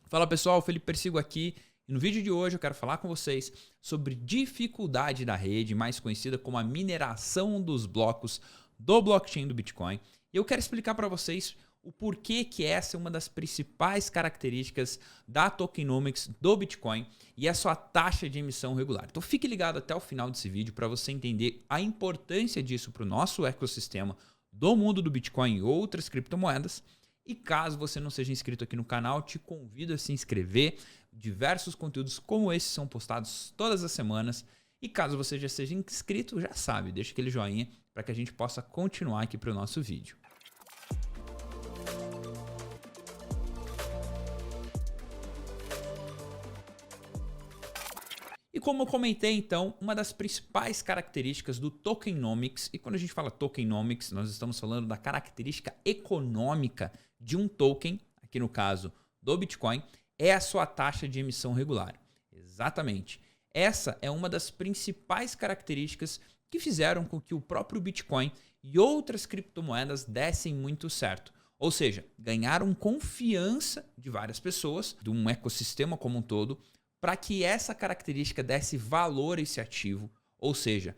Fala pessoal, Felipe Persigo aqui e no vídeo de hoje eu quero falar com vocês sobre dificuldade da rede, mais conhecida como a mineração dos blocos do blockchain do Bitcoin. E eu quero explicar para vocês o porquê que essa é uma das principais características da tokenomics do Bitcoin e a sua taxa de emissão regular. Então fique ligado até o final desse vídeo para você entender a importância disso para o nosso ecossistema do mundo do Bitcoin e outras criptomoedas. E caso você não seja inscrito aqui no canal, te convido a se inscrever. Diversos conteúdos como esse são postados todas as semanas. E caso você já seja inscrito, já sabe, deixa aquele joinha para que a gente possa continuar aqui para o nosso vídeo. E como eu comentei então, uma das principais características do tokenomics, e quando a gente fala tokenomics, nós estamos falando da característica econômica de um token, aqui no caso do Bitcoin, é a sua taxa de emissão regular. Exatamente. Essa é uma das principais características que fizeram com que o próprio Bitcoin e outras criptomoedas dessem muito certo. Ou seja, ganharam confiança de várias pessoas, de um ecossistema como um todo, para que essa característica desse valor a esse ativo, ou seja,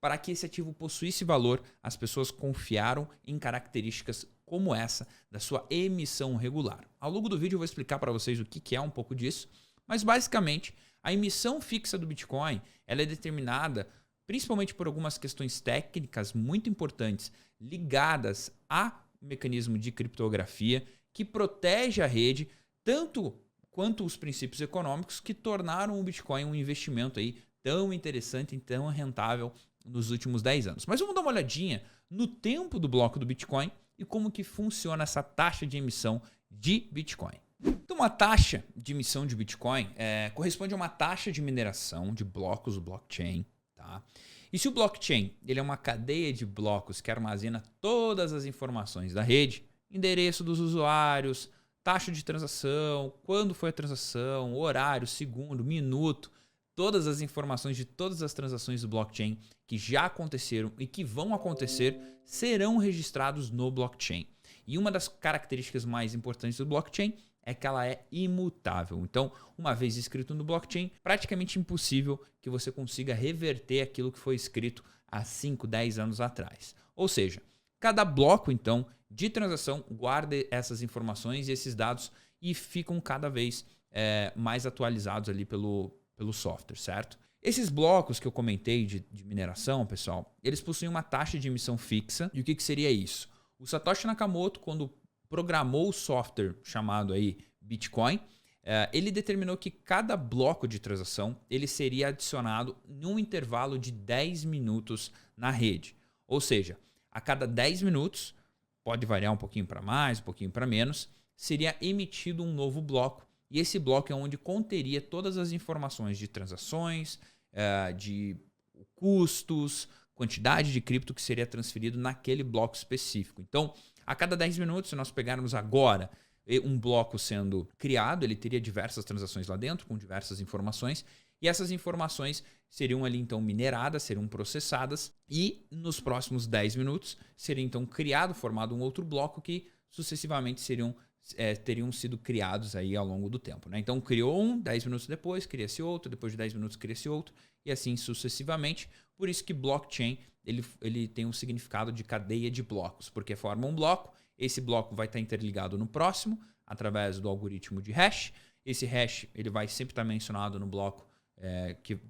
para que esse ativo possuísse valor, as pessoas confiaram em características como essa da sua emissão regular. Ao longo do vídeo eu vou explicar para vocês o que é um pouco disso, mas basicamente a emissão fixa do Bitcoin ela é determinada principalmente por algumas questões técnicas muito importantes ligadas a mecanismo de criptografia que protege a rede tanto quanto os princípios econômicos que tornaram o Bitcoin um investimento aí tão interessante e tão rentável nos últimos 10 anos. Mas vamos dar uma olhadinha no tempo do bloco do Bitcoin e como que funciona essa taxa de emissão de Bitcoin. Então, uma taxa de emissão de Bitcoin corresponde a uma taxa de mineração de blocos do blockchain. Tá? E se o blockchain ele é uma cadeia de blocos que armazena todas as informações da rede, endereço dos usuários, taxa de transação, quando foi a transação, horário, segundo, minuto, todas as informações de todas as transações do blockchain que já aconteceram e que vão acontecer serão registrados no blockchain. E uma das características mais importantes do blockchain é que ela é imutável. Então, uma vez escrito no blockchain, praticamente impossível que você consiga reverter aquilo que foi escrito há 5, 10 anos atrás. Ou seja, cada bloco, então, de transação guarda essas informações e esses dados e ficam cada vez mais atualizados ali pelo software, certo? Esses blocos que eu comentei de mineração, pessoal, eles possuem uma taxa de emissão fixa. E o que seria isso? O Satoshi Nakamoto, quando programou o software chamado aí Bitcoin, ele determinou que cada bloco de transação ele seria adicionado num intervalo de 10 minutos na rede. Ou seja, a cada 10 minutos, pode variar um pouquinho para mais, um pouquinho para menos, seria emitido um novo bloco. E esse bloco é onde conteria todas as informações de transações, de custos, quantidade de cripto que seria transferido naquele bloco específico. Então, a cada 10 minutos, se nós pegarmos agora um bloco sendo criado, ele teria diversas transações lá dentro, com diversas informações, e essas informações seriam ali então mineradas, seriam processadas, e nos próximos 10 minutos seria então formado um outro bloco que sucessivamente teriam sido criados aí ao longo do tempo. Né? Então criou 10 minutos depois, cria-se outro, depois de 10 minutos cria-se outro, e assim sucessivamente. Por isso que blockchain ele tem um significado de cadeia de blocos, porque forma um bloco, esse bloco vai estar interligado no próximo, através do algoritmo de hash. Esse hash ele vai sempre estar mencionado no bloco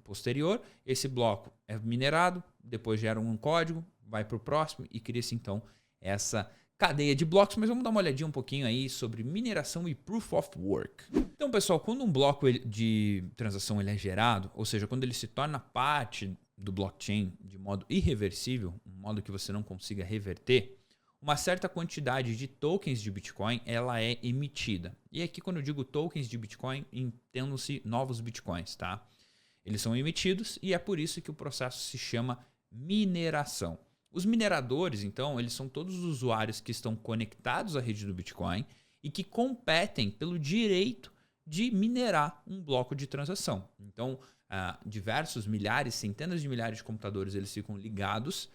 posterior. Esse bloco é minerado, depois gera um código, vai para o próximo e cria-se então essa cadeia de blocos. Mas vamos dar uma olhadinha um pouquinho aí sobre mineração e Proof of Work. Então, pessoal, quando um bloco de transação ele é gerado, ou seja, quando ele se torna parte do blockchain de modo irreversível, um modo que você não consiga reverter, uma certa quantidade de tokens de Bitcoin ela é emitida. E aqui quando eu digo tokens de Bitcoin, entendam-se novos Bitcoins, tá? Eles são emitidos e é por isso que o processo se chama mineração. Os mineradores, então, eles são todos os usuários que estão conectados à rede do Bitcoin e que competem pelo direito de minerar um bloco de transação. Então, diversos milhares, centenas de milhares de computadores eles ficam ligados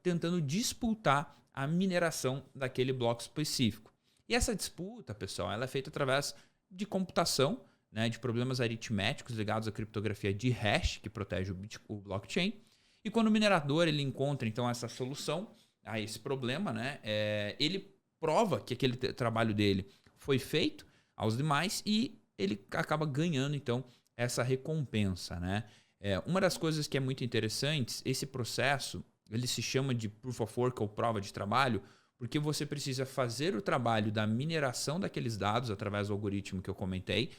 tentando disputar a mineração daquele bloco específico. E essa disputa, pessoal, ela é feita através de computação, né, de problemas aritméticos ligados à criptografia de hash, que protege o blockchain. E quando o minerador ele encontra, então, essa solução a esse problema, né, ele prova que aquele trabalho dele foi feito aos demais e ele acaba ganhando, então, essa recompensa, né? Uma das coisas que é muito interessante, esse processo, ele se chama de Proof of Work ou prova de trabalho, porque você precisa fazer o trabalho da mineração daqueles dados através do algoritmo que eu comentei,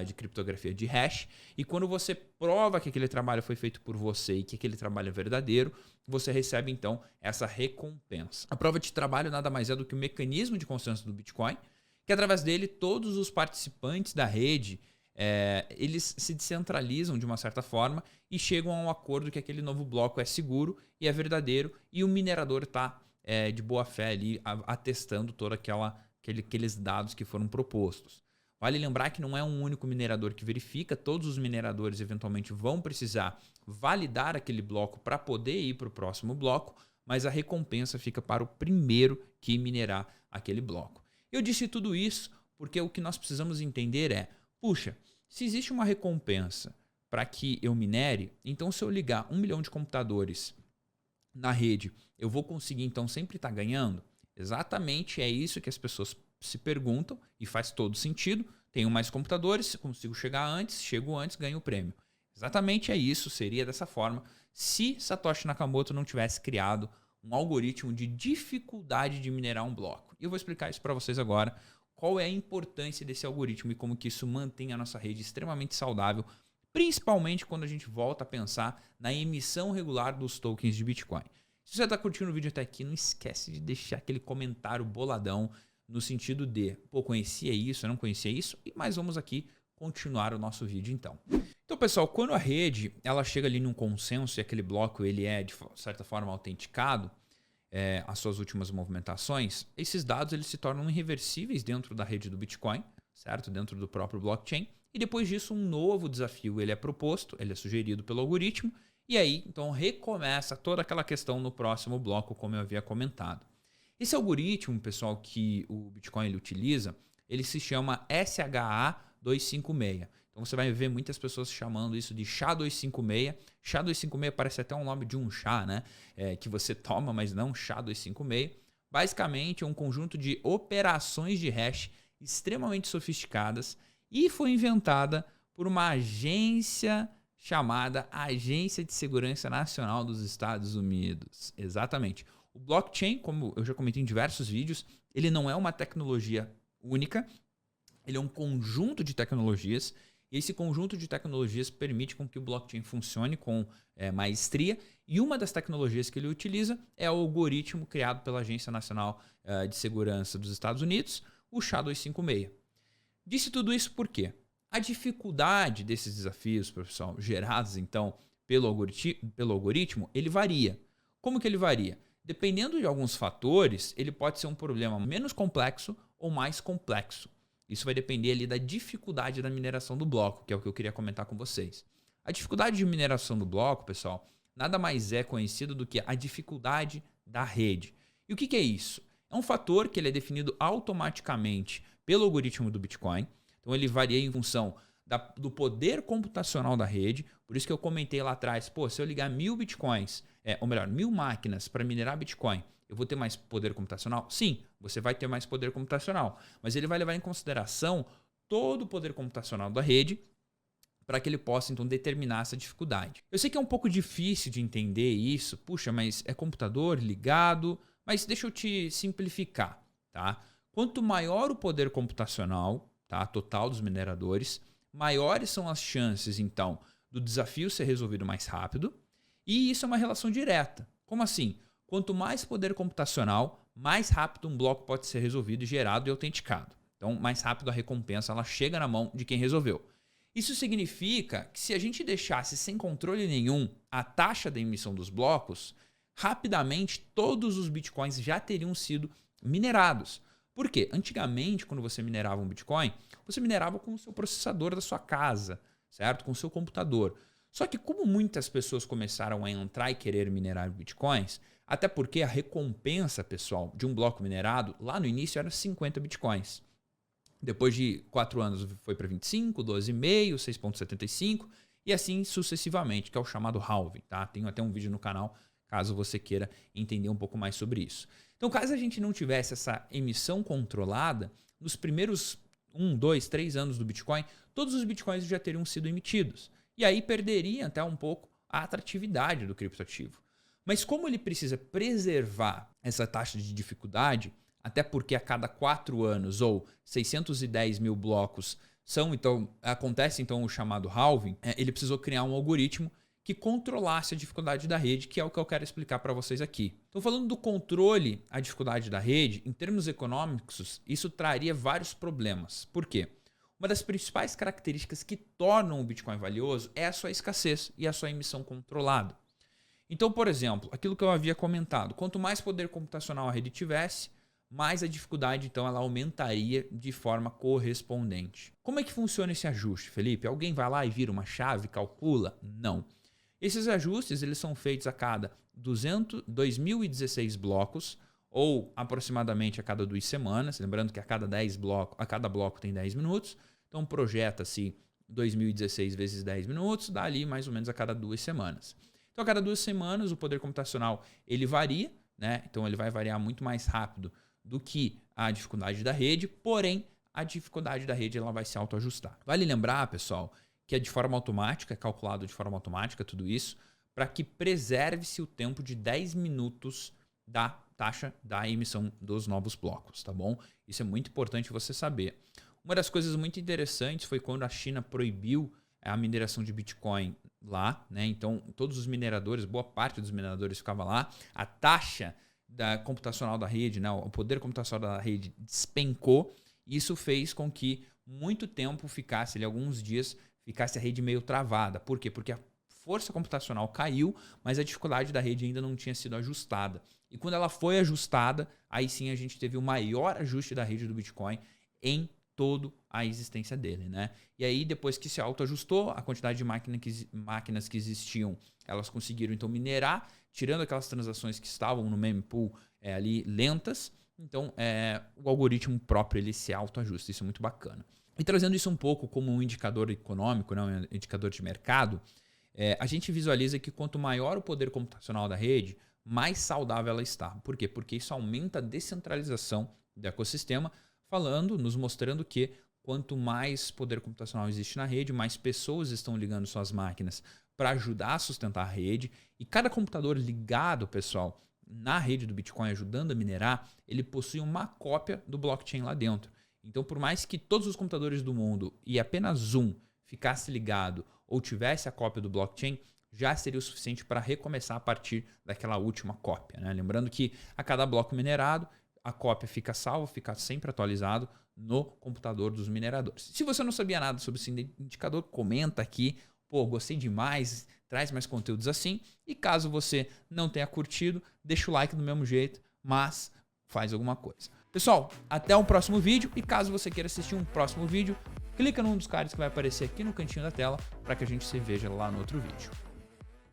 de criptografia de hash, e quando você prova que aquele trabalho foi feito por você e que aquele trabalho é verdadeiro, você recebe então essa recompensa. A prova de trabalho nada mais é do que o mecanismo de consenso do Bitcoin, que através dele todos os participantes da rede eles se descentralizam de uma certa forma e chegam a um acordo que aquele novo bloco é seguro e é verdadeiro e o minerador está de boa fé ali atestando todos aqueles dados que foram propostos. Vale lembrar que não é um único minerador que verifica, todos os mineradores eventualmente vão precisar validar aquele bloco para poder ir para o próximo bloco, mas a recompensa fica para o primeiro que minerar aquele bloco. Eu disse tudo isso porque o que nós precisamos entender é, puxa, se existe uma recompensa para que eu minere, então se eu ligar 1 milhão de computadores na rede, eu vou conseguir então sempre estar ganhando? Exatamente é isso que as pessoas se perguntam e faz todo sentido. Tenho mais computadores, consigo chegar antes, chego antes, ganho o prêmio. Exatamente é isso, seria dessa forma se Satoshi Nakamoto não tivesse criado um algoritmo de dificuldade de minerar um bloco. E eu vou explicar isso para vocês agora, qual é a importância desse algoritmo e como que isso mantém a nossa rede extremamente saudável, principalmente quando a gente volta a pensar na emissão regular dos tokens de Bitcoin. Se você está curtindo o vídeo até aqui, não esquece de deixar aquele comentário boladão no sentido de, pô, conhecia isso, eu não conhecia isso, mas vamos aqui continuar o nosso vídeo então. Então, pessoal, quando a rede ela chega ali num consenso e aquele bloco ele é de certa forma autenticado, as suas últimas movimentações, esses dados eles se tornam irreversíveis dentro da rede do Bitcoin, certo? Dentro do próprio blockchain. E depois disso, um novo desafio ele é proposto, ele é sugerido pelo algoritmo, e aí, então, recomeça toda aquela questão no próximo bloco, como eu havia comentado. Esse algoritmo, pessoal, que o Bitcoin ele utiliza, ele se chama SHA-256. Então, você vai ver muitas pessoas chamando isso de SHA-256. SHA-256 parece até um nome de um chá, né? Que você toma, mas não SHA-256. Basicamente, é um conjunto de operações de hash extremamente sofisticadas e foi inventada por uma agência chamada Agência de Segurança Nacional dos Estados Unidos. Exatamente. O blockchain, como eu já comentei em diversos vídeos, ele não é uma tecnologia única, ele é um conjunto de tecnologias e esse conjunto de tecnologias permite com que o blockchain funcione com maestria e uma das tecnologias que ele utiliza é o algoritmo criado pela Agência Nacional de Segurança dos Estados Unidos, o SHA-256. Disse tudo isso por quê? A dificuldade desses desafios, pessoal, gerados então pelo algoritmo, ele varia. Como que ele varia? Dependendo de alguns fatores, ele pode ser um problema menos complexo ou mais complexo. Isso vai depender ali da dificuldade da mineração do bloco, que é o que eu queria comentar com vocês. A dificuldade de mineração do bloco, pessoal, nada mais é conhecido do que a dificuldade da rede. E o que é isso? É um fator que ele é definido automaticamente pelo algoritmo do Bitcoin. Então ele varia em função do poder computacional da rede. Por isso que eu comentei lá atrás, pô, se eu ligar 1000 Bitcoins, ou melhor, 1000 máquinas para minerar Bitcoin, eu vou ter mais poder computacional? Sim, você vai ter mais poder computacional. Mas ele vai levar em consideração todo o poder computacional da rede para que ele possa, então, determinar essa dificuldade. Eu sei que é um pouco difícil de entender isso. Puxa, mas é computador ligado? Mas deixa eu te simplificar, tá? Quanto maior o poder computacional, tá, total dos mineradores, maiores são as chances, então, do desafio ser resolvido mais rápido. E isso é uma relação direta. Como assim? Quanto mais poder computacional, mais rápido um bloco pode ser resolvido, gerado e autenticado. Então, mais rápido a recompensa ela chega na mão de quem resolveu. Isso significa que se a gente deixasse sem controle nenhum a taxa da emissão dos blocos, rapidamente todos os bitcoins já teriam sido minerados. Por quê? Antigamente, quando você minerava um Bitcoin, você minerava com o seu processador da sua casa, certo? Com o seu computador. Só que como muitas pessoas começaram a entrar e querer minerar Bitcoins, até porque a recompensa, pessoal, de um bloco minerado, lá no início era 50 Bitcoins. Depois de 4 anos foi para 25, 12,5, 6,75 e assim sucessivamente, que é o chamado halving, tá? Tenho até um vídeo no canal caso você queira entender um pouco mais sobre isso. Então, caso a gente não tivesse essa emissão controlada, nos primeiros 1, 2, 3 anos do Bitcoin, todos os Bitcoins já teriam sido emitidos. E aí perderia até um pouco a atratividade do criptoativo. Mas como ele precisa preservar essa taxa de dificuldade, até porque a cada 4 anos ou 610 mil blocos acontece então o chamado halving, ele precisou criar um algoritmo que controlasse a dificuldade da rede, que é o que eu quero explicar para vocês aqui. Então, falando do controle à dificuldade da rede, em termos econômicos, isso traria vários problemas. Por quê? Uma das principais características que tornam o Bitcoin valioso é a sua escassez e a sua emissão controlada. Então, por exemplo, aquilo que eu havia comentado, quanto mais poder computacional a rede tivesse, mais a dificuldade, então, ela aumentaria de forma correspondente. Como é que funciona esse ajuste, Felipe? Alguém vai lá e vira uma chave, calcula? Não. Esses ajustes eles são feitos a cada 2016 blocos, ou aproximadamente a cada 2 semanas. Lembrando que a cada bloco tem 10 minutos. Então, projeta-se 2016 vezes 10 minutos, dá ali mais ou menos a cada 2 semanas. Então, a cada 2 semanas, o poder computacional ele varia, né? Então, ele vai variar muito mais rápido do que a dificuldade da rede, porém, a dificuldade da rede ela vai se autoajustar. Vale lembrar, pessoal, que é de forma automática, é calculado de forma automática tudo isso, para que preserve-se o tempo de 10 minutos da taxa da emissão dos novos blocos, tá bom? Isso é muito importante você saber. Uma das coisas muito interessantes foi quando a China proibiu a mineração de Bitcoin lá, né? Então, todos os mineradores, boa parte dos mineradores ficava lá, a taxa computacional da rede, né? O poder computacional da rede despencou, e isso fez com que muito tempo ficasse ali, alguns dias, ficasse a rede meio travada. Por quê? Porque a força computacional caiu, mas a dificuldade da rede ainda não tinha sido ajustada. E quando ela foi ajustada, aí sim a gente teve o maior ajuste da rede do Bitcoin em toda a existência dele, né? E aí, depois que se autoajustou, a quantidade de máquinas que existiam, elas conseguiram então minerar, tirando aquelas transações que estavam no mempool ali lentas. Então, o algoritmo próprio ele se autoajusta. Isso é muito bacana. E trazendo isso um pouco como um indicador econômico, né, um indicador de mercado, a gente visualiza que quanto maior o poder computacional da rede, mais saudável ela está. Por quê? Porque isso aumenta a descentralização do ecossistema, nos mostrando que quanto mais poder computacional existe na rede, mais pessoas estão ligando suas máquinas para ajudar a sustentar a rede. E cada computador ligado, pessoal, na rede do Bitcoin, ajudando a minerar, ele possui uma cópia do blockchain lá dentro. Então, por mais que todos os computadores do mundo e apenas um ficasse ligado ou tivesse a cópia do blockchain, já seria o suficiente para recomeçar a partir daquela última cópia, né? Lembrando que a cada bloco minerado, a cópia fica salva, fica sempre atualizado no computador dos mineradores. Se você não sabia nada sobre esse indicador, comenta aqui. Pô, gostei demais, traz mais conteúdos assim. E caso você não tenha curtido, deixa o like do mesmo jeito, mas faz alguma coisa. Pessoal, até o próximo vídeo, e caso você queira assistir um próximo vídeo, clica num dos cards que vai aparecer aqui no cantinho da tela para que a gente se veja lá no outro vídeo.